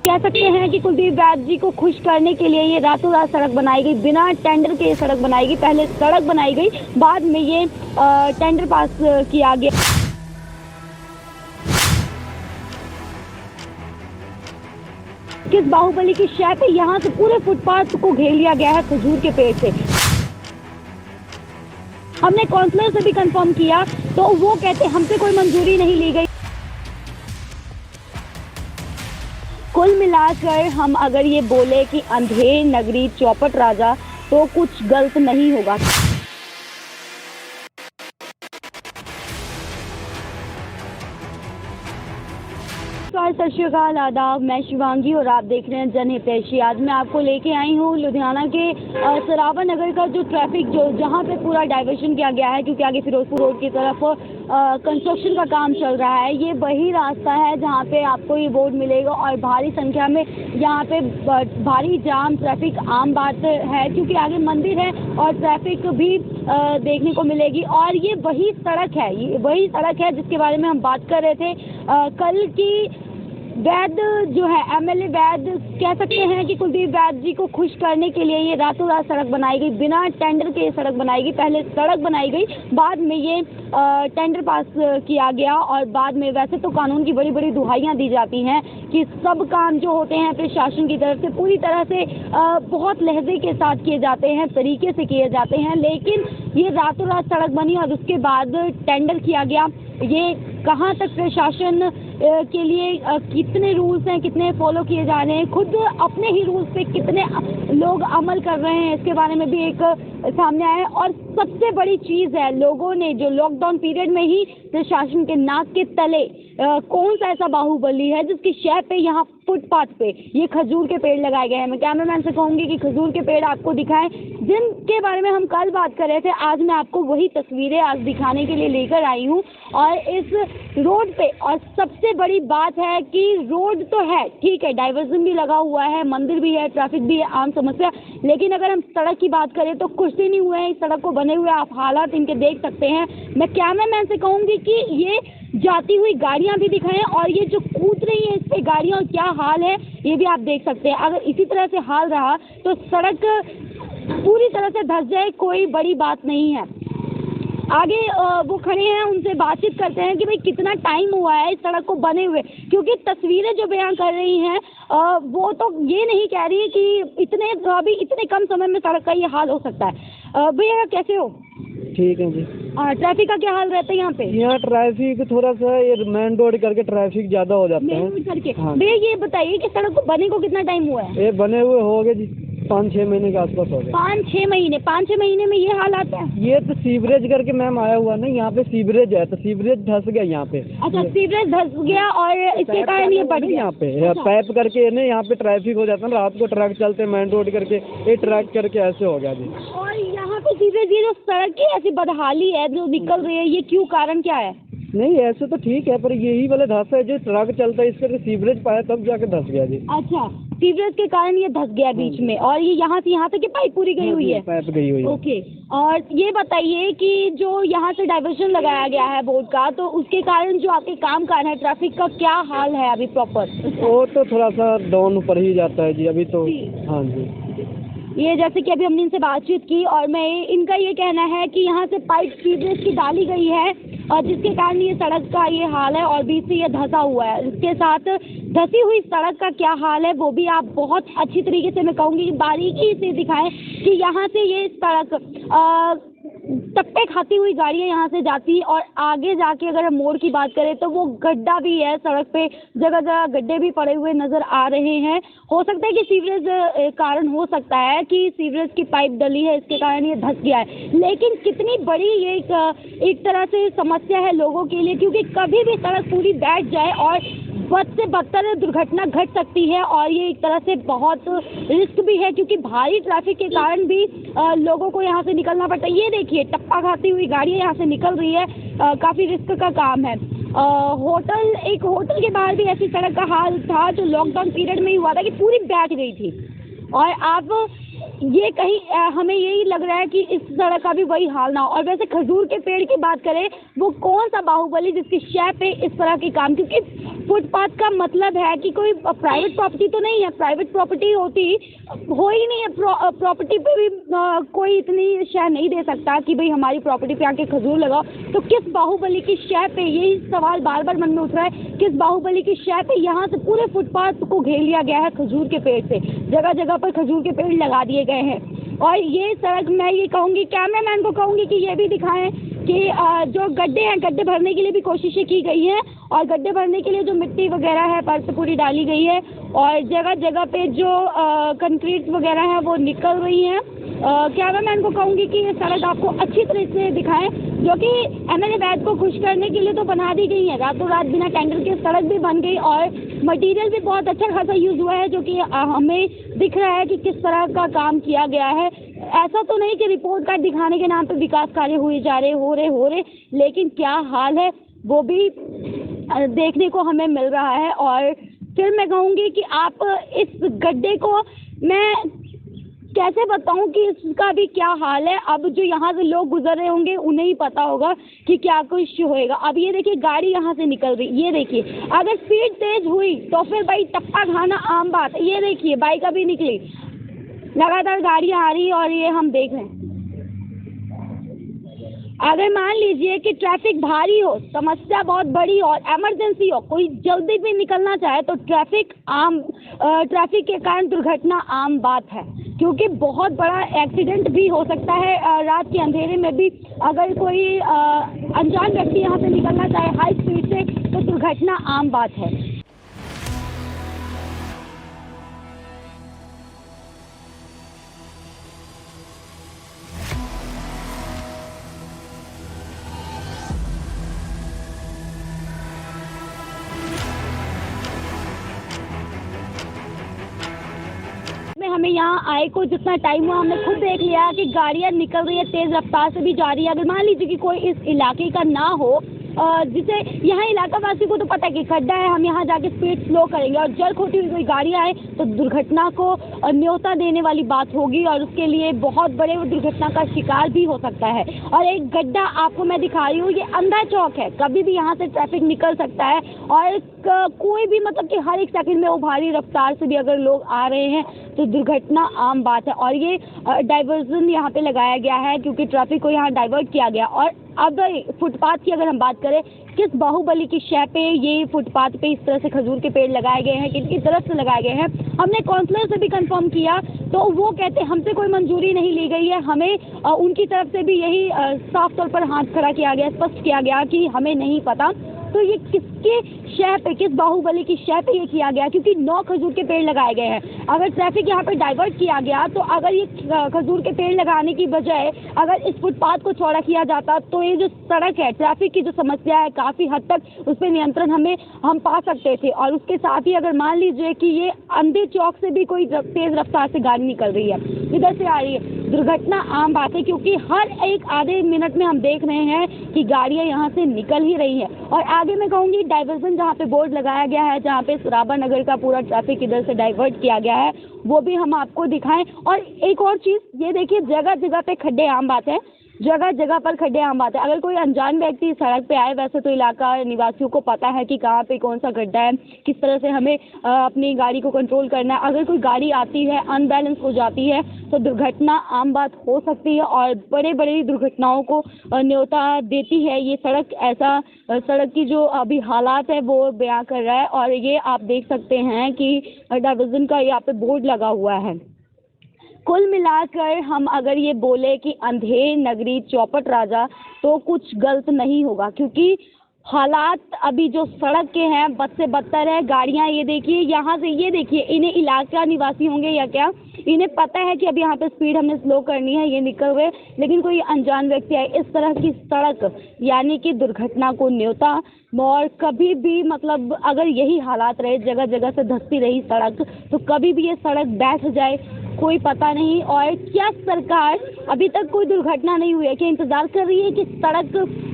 कह सकते हैं कि कुलदीप वैद जी को खुश करने के लिए ये रातों रात सड़क बनाई गई, बिना टेंडर के सड़क बनाई गई। पहले सड़क बनाई गई, बाद में ये टेंडर पास किया गया। किस बाहुबली की शय पे यहाँ से पूरे फुटपाथ को घेर लिया गया है खजूर के पेड़ से। हमने काउंसलर से भी कंफर्म किया तो वो कहते हमसे कोई मंजूरी नहीं ली गई। कुल मिलाकर हम अगर ये बोले कि अंधेर नगरी चौपट राजा तो कुछ गलत नहीं होगा। सत श्री अकाल, आदाब। मैं शिवांगी और आप देख रहे हैं जनहितैषी। आज मैं आपको लेके आई हूँ लुधियाना के सराबा नगर का जो ट्रैफिक जहाँ पे पूरा डाइवर्शन किया गया है, क्योंकि आगे फिरोजपुर रोड की तरफ कंस्ट्रक्शन का काम चल रहा है। ये वही रास्ता है जहाँ पे आपको ये बोर्ड मिलेगा और भारी संख्या में यहाँ पे भारी जाम ट्रैफिक आम बात है, क्योंकि आगे मंदिर है और ट्रैफिक भी देखने को मिलेगी। और ये वही सड़क है जिसके बारे में हम बात कर रहे थे कल की। वैद जो है एमएलए वैद, कह सकते हैं कि कुलदीप वैद जी को खुश करने के लिए ये रातों रात सड़क बनाई गई, बिना टेंडर के सड़क बनाई गई। पहले सड़क बनाई गई, बाद में ये टेंडर पास किया गया। और बाद में वैसे तो कानून की बड़ी बड़ी दुहाइयाँ दी जाती हैं कि सब काम जो होते हैं प्रशासन की तरफ से पूरी तरह से बहुत लहजे के साथ किए जाते हैं, तरीके से किए जाते हैं। लेकिन ये रातों रात सड़क बनी और उसके बाद टेंडर किया गया। ये कहाँ तक प्रशासन के लिए कितने रूल्स हैं, कितने फॉलो किए जा रहे हैं, खुद अपने ही रूल्स पे कितने लोग अमल कर रहे हैं, इसके बारे में भी एक सामने आया है। और सबसे बड़ी चीज़ है, लोगों ने जो लॉकडाउन पीरियड में ही प्रशासन के नाक के तले कौन सा ऐसा बाहुबली है जिसकी शय पे यहाँ फुटपाथ पे ये खजूर के पेड़ लगाए गए हैं। मैं कैमरामैन से कहूँगी कि खजूर के पेड़ आपको दिखाएं, जिनके बारे में हम कल बात कर रहे थे। आज मैं आपको वही तस्वीरें आज दिखाने के लिए लेकर आई हूँ। और इस रोड पे, और सबसे बड़ी बात है कि रोड तो है, ठीक है, डाइवर्जन भी लगा हुआ है, मंदिर भी है, ट्रैफिक भी है, आम समस्या। लेकिन अगर हम सड़क की बात करें तो कुछ दिन ही हुए हैं इस सड़क को बने हुए, आप हालात इनके देख सकते हैं। मैं कैमरामैन से कहूँगी कि ये जाती हुई गाड़ियां भी दिखाएं और ये जो कूद रही है इस पे गाड़ियां, क्या हाल है ये भी आप देख सकते हैं। अगर इसी तरह से हाल रहा तो सड़क पूरी तरह से धंस जाए, कोई बड़ी बात नहीं है। आगे वो खड़े हैं, उनसे बातचीत करते हैं कि भाई कितना टाइम हुआ है इस सड़क को बने हुए, क्योंकि तस्वीरें जो बयान कर रही हैं वो तो ये नहीं कह रही कि इतने कम समय में सड़क का ये हाल हो सकता है। भैया कैसे हो? ठीक है जी। ट्रैफिक का क्या हाल रहता है यहाँ पे? यहाँ ट्रैफिक थोड़ा सा ये मेन रोड करके ट्रैफिक ज्यादा हो जाता है। मेन रोड करके। हाँ। भैया ये बताइए कि सड़क को बने को कितना टाइम हुआ है? ये बने हुए हो गए जी 5-6 महीने के आसपास हो गए। 5-6 महीने? 5-6 महीने में ये हालात है? ये तो सीवरेज करके मैम आया हुआ ना, यहाँ पे सीवरेज है तो सीवरेज धस गया यहाँ पे। अच्छा, सीवरेज धस गया और इसके कारण ये बढ़ गया यहाँ पे। पाइप करके ना यहाँ पे ट्रैफिक हो जाता है, रात को ट्रक चलते मेन रोड करके, ये ट्रक करके ऐसे हो गया जी। और यहाँ पे सीवरेज, ये जो सड़क की ऐसी बदहाली है जो निकल रही है, ये क्यों, कारण क्या है? नहीं ऐसे तो ठीक है, पर यही वाले धस है जो ट्रक चलता है, इसके सीवरेज पाया तब जाके धस गया जी। अच्छा, सीवरेज के कारण ये धस गया बीच में, और ये यहाँ से यहाँ तक की पाइप पूरी गई हुई है? पाइप गई हुई है। ओके। और ये बताइए कि जो यहाँ से डाइवर्शन लगाया गया है बोर्ड का, तो उसके कारण जो आपके काम है ट्रैफिक का क्या हाल है अभी प्रॉपर? वो तो थोड़ा सा डाउन ऊपर ही जाता है जी अभी तो। हाँ जी। ये जैसे कि अभी हमने इनसे बातचीत की और इनका ये कहना है कि यहाँ से पाइप सीवरेज की डाली गई है और जिसके कारण ये सड़क का ये हाल है और बीच से ये धंसा हुआ है। इसके साथ धंसी हुई सड़क का क्या हाल है वो भी आप बहुत अच्छी तरीके से, मैं कहूँगी कि बारीकी से दिखाएं कि यहाँ से ये सड़क टप्पे खाती हुई गाड़ियाँ यहाँ से जाती, और आगे जाके अगर हम मोड़ की बात करें तो वो गड्ढा भी है, सड़क पे जगह जगह गड्ढे भी पड़े हुए नज़र आ रहे हैं। हो सकता है कि सीवरेज कारण हो सकता है कि सीवरेज की पाइप डली है, इसके कारण ये धंस गया है। लेकिन कितनी बड़ी ये एक तरह से समस्या है लोगों के लिए, क्योंकि कभी भी सड़क पूरी बैठ जाए और बद से बदतर दुर्घटना घट सकती है। और ये एक तरह से बहुत रिस्क भी है, क्योंकि भारी ट्रैफिक के कारण भी लोगों को यहाँ से निकलना पड़ता है। ये देखिए टप्पा खाती हुई गाड़ियाँ यहाँ से निकल रही है, काफ़ी रिस्क का काम है। एक होटल के बाहर भी ऐसी सड़क का हाल था जो लॉकडाउन पीरियड में ही हुआ था कि पूरी बैठ गई थी। और आप ये कहीं हमें यही लग रहा है कि इस सड़क का भी वही हाल ना हो। और वैसे खजूर के पेड़ की बात करें, वो कौन सा बाहुबली जिसकी शय पे इस तरह के काम, क्योंकि फुटपाथ का मतलब है कि कोई प्राइवेट प्रॉपर्टी तो नहीं है, प्राइवेट प्रॉपर्टी होती हो ही नहीं है, प्रॉपर्टी पे भी कोई इतनी शय नहीं दे सकता कि भाई हमारी प्रॉपर्टी पे आके खजूर लगाओ। तो किस बाहुबली की शय पे, यही सवाल बार बार मन में उठ रहा है, किस बाहुबली की शय पे यहाँ से पूरे फुटपाथ को घेर लिया गया है खजूर के पेड़ से, जगह जगह पर खजूर के पेड़ लगा दिए गए हैं। और ये सड़क, मैं ये कहूँगी, कैमरामैन को कहूँगी कि ये भी दिखाएं कि जो गड्ढे हैं, गड्ढे भरने के लिए भी कोशिशें की गई हैं, और गड्ढे भरने के लिए जो मिट्टी वगैरह है फर्श पूरी डाली गई है, और जगह जगह पे जो कंक्रीट वगैरह है वो निकल रही हैं। कैमरामैन को कहूँगी कि ये सड़क आपको अच्छी तरह से दिखाएं, जो कि एमएलए वैद को खुश करने के लिए तो बना दी गई है, रातों रात बिना टेंडर के सड़क भी बन गई और मटेरियल भी बहुत अच्छा खासा यूज़ हुआ है, जो कि हमें दिख रहा है कि किस तरह का काम किया गया है। ऐसा तो नहीं कि रिपोर्ट कार्ड दिखाने के नाम पे विकास कार्य हुए जा रहे, हो रहे, लेकिन क्या हाल है वो भी देखने को हमें मिल रहा है। और फिर मैं कहूँगी कि आप इस गड्ढे को, मैं कैसे बताऊं कि इसका भी क्या हाल है। अब जो यहाँ से लोग गुजर रहे होंगे उन्हें ही पता होगा कि क्या कुछ होएगा। अब ये देखिए गाड़ी यहाँ से निकल रही, ये देखिए, अगर स्पीड तेज हुई तो फिर भाई टप्पा खाना आम बात है। ये देखिए बाइक अभी निकली, लगातार गाड़ियाँ आ रही है और ये हम देख रहे हैं। अगर मान लीजिए कि ट्रैफिक भारी हो, समस्या बहुत बड़ी और इमरजेंसी हो, कोई जल्दी भी निकलना चाहे तो ट्रैफिक के कारण दुर्घटना आम बात है, क्योंकि बहुत बड़ा एक्सीडेंट भी हो सकता है रात के अंधेरे में भी। अगर कोई अनजान व्यक्ति यहाँ से निकलना चाहे हाई स्पीड से तो दुर्घटना आम बात है। हमें यहाँ आए को जितना टाइम हुआ हमने खुद देख लिया कि गाड़ियाँ निकल रही है, तेज़ रफ्तार से भी जा रही है। अगर मान लीजिए कि कोई इस इलाके का ना हो, जिसे यहाँ इलाका वासी को तो पता है कि खड्डा है, हम यहाँ जाके स्पीड स्लो करेंगे और जल खोटी हुई कोई गाड़ी आए तो दुर्घटना को न्योता देने वाली बात होगी और उसके लिए बहुत बड़े दुर्घटना का शिकार भी हो सकता है। और एक गड्ढा आपको मैं दिखा रही हूँ, ये अंधा चौक है, कभी भी यहाँ से ट्रैफिक निकल सकता है और कोई भी मतलब कि हर एक सेकंड में वो भारी रफ्तार से भी अगर लोग आ रहे हैं तो दुर्घटना आम बात है। और ये डाइवर्जन यहाँ पे लगाया गया है क्योंकि ट्रैफिक को यहाँ डाइवर्ट किया गया। और अब फुटपाथ की अगर हम बात करें, किस बाहुबली की शय पे ये फुटपाथ पे इस तरह से खजूर के पेड़ लगाए गए हैं, किनकी तरफ से लगाए गए हैं, हमने काउंसलर से भी कंफर्म किया तो वो कहते हैं हमसे कोई मंजूरी नहीं ली गई है। हमें उनकी तरफ से भी यही साफ तौर पर हाथ खड़ा किया गया, स्पष्ट किया गया कि हमें नहीं पता। तो ये किसके शय पे, किस बाहुबली की शय पे ये किया गया, क्योंकि 9 खजूर के पेड़ लगाए गए हैं। अगर ट्रैफिक यहाँ पे डाइवर्ट किया गया तो अगर ये खजूर के पेड़ लगाने की बजाय अगर इस फुटपाथ को चौड़ा किया जाता तो ये जो सड़क है, ट्रैफिक की जो समस्या है, काफ़ी हद तक उस पर नियंत्रण हम पा सकते थे। और उसके साथ ही अगर मान लीजिए कि ये अंधे चौक से भी कोई तेज़ रफ्तार से गाड़ी निकल रही है, इधर से आ रही है, दुर्घटना आम बात है क्योंकि हर एक आधे मिनट में हम देख रहे हैं कि गाड़ियाँ यहाँ से निकल ही रही हैं। और आगे मैं कहूँगी डाइवर्जन जहाँ पे बोर्ड लगाया गया है, जहाँ पे सराबा नगर का पूरा ट्रैफिक इधर से डाइवर्ट किया गया है, वो भी हम आपको दिखाएं। और एक और चीज़ ये देखिए, जगह जगह पे खड्डे आम बात है, जगह जगह पर खड्डे आम बात है। अगर कोई अनजान व्यक्ति सड़क पे आए, वैसे तो इलाका निवासियों को पता है कि कहाँ पे कौन सा गड्ढा है, किस तरह से हमें अपनी गाड़ी को कंट्रोल करना है। अगर कोई गाड़ी आती है अनबैलेंस हो जाती है तो दुर्घटना आम बात हो सकती है और बड़े बड़ी दुर्घटनाओं को न्योता देती है। ये सड़क की जो अभी हालात है वो बयां कर रहा है। और ये आप देख सकते हैं कि डाइवर्जन का यहाँ पे बोर्ड लगा हुआ है। कुल मिलाकर हम अगर ये बोले कि अंधेर नगरी चौपट राजा तो कुछ गलत नहीं होगा, क्योंकि हालात अभी जो सड़क के हैं बद से बदतर है। गाड़ियाँ ये देखिए, यहाँ से ये देखिए, इन्हें इलाका निवासी होंगे या क्या, इन्हें पता है कि अभी यहाँ पे स्पीड हमने स्लो करनी है, ये निकल गए। लेकिन कोई अनजान व्यक्ति आए, इस तरह की सड़क यानी कि दुर्घटना को न्योता। और कभी भी मतलब अगर यही हालात रहे, जगह जगह से धंसती रही सड़क, तो कभी भी ये सड़क बैठ जाए कोई पता नहीं। और क्या सरकार अभी तक कोई दुर्घटना नहीं हुई है, क्या इंतज़ार कर रही है कि सड़क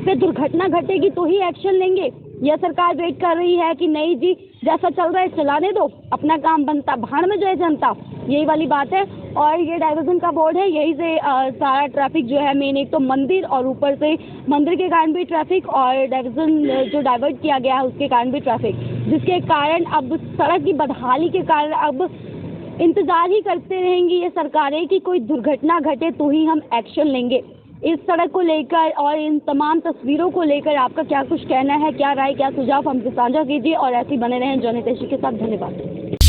पे दुर्घटना घटेगी तो ही एक्शन लेंगे? यह सरकार वेट कर रही है कि नहीं जी, जैसा चल रहा है चलाने दो, अपना काम बनता, भाड़ में जो है जनता, यही वाली बात है। और ये डाइवर्जन का बोर्ड है, यही से सारा ट्रैफिक जो है मेन, एक तो मंदिर और ऊपर से मंदिर के कारण भी ट्रैफिक और डाइवर्जन जो डाइवर्ट किया गया है उसके कारण भी ट्रैफिक, जिसके कारण अब सड़क की बदहाली के कारण अब इंतज़ार ही करते रहेंगी ये सरकारें कि कोई दुर्घटना घटे तो ही हम एक्शन लेंगे। इस सड़क को लेकर और इन तमाम तस्वीरों को लेकर आपका क्या कुछ कहना है, क्या राय, क्या सुझाव हमसे साझा कीजिए और ऐसे ही बने रहें जॉनी हितैषी के साथ। धन्यवाद।